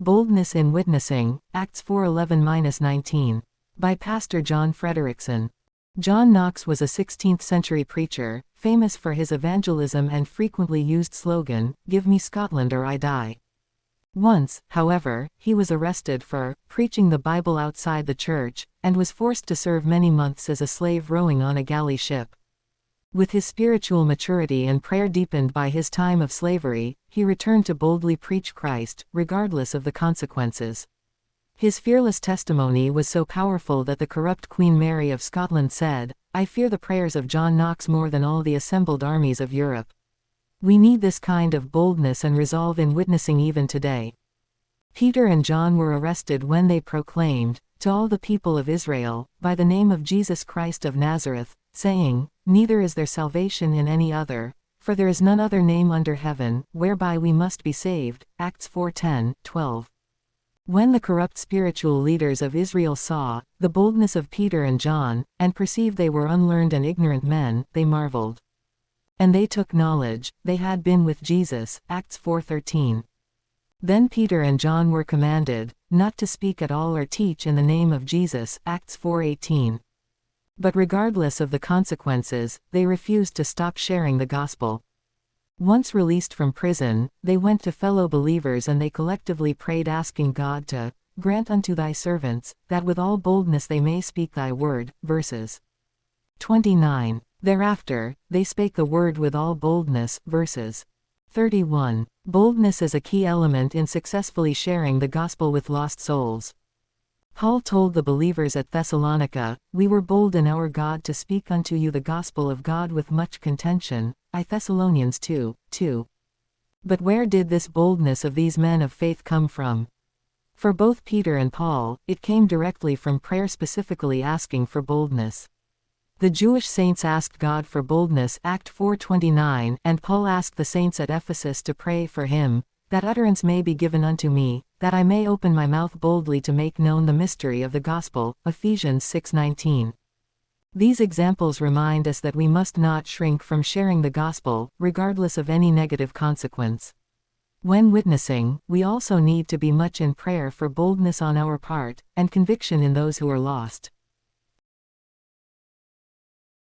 Boldness in Witnessing, Acts 4:11-19. By Pastor John Frederickson. John Knox was a 16th-century preacher, famous for his evangelism and frequently used slogan, "Give me Scotland or I die." Once, however, he was arrested for preaching the Bible outside the church, and was forced to serve many months as a slave rowing on a galley ship. With his spiritual maturity and prayer deepened by his time of slavery, he returned to boldly preach Christ, regardless of the consequences. His fearless testimony was so powerful that the corrupt Queen Mary of Scotland said, "I fear the prayers of John Knox more than all the assembled armies of Europe." We need this kind of boldness and resolve in witnessing even today. Peter and John were arrested when they proclaimed, to all the people of Israel, by the name of Jesus Christ of Nazareth, saying, "Neither is there salvation in any other, for there is none other name under heaven, whereby we must be saved." Acts 4:10-12. When the corrupt spiritual leaders of Israel saw the boldness of Peter and John, and perceived they were unlearned and ignorant men, they marveled. And they took knowledge, they had been with Jesus. Acts 4:13. Then Peter and John were commanded, not to speak at all or teach in the name of Jesus. Acts 4:18. But regardless of the consequences, they refused to stop sharing the gospel. Once released from prison, they went to fellow believers and they collectively prayed, asking God to grant unto thy servants, that with all boldness they may speak thy word. Verses 29. Thereafter, they spake the word with all boldness. Verses 31. Boldness is a key element in successfully sharing the gospel with lost souls. Paul told the believers at Thessalonica, "We were bold in our God to speak unto you the gospel of God with much contention." I Thessalonians 2:2. But where did this boldness of these men of faith come from? For both Peter and Paul, it came directly from prayer, specifically asking for boldness. The Jewish saints asked God for boldness, Act 4:29, and Paul asked the saints at Ephesus to pray for him, "That utterance may be given unto me, that I may open my mouth boldly to make known the mystery of the gospel." Ephesians 6:19. These examples remind us that we must not shrink from sharing the gospel, regardless of any negative consequence. When witnessing, we also need to be much in prayer for boldness on our part, and conviction in those who are lost.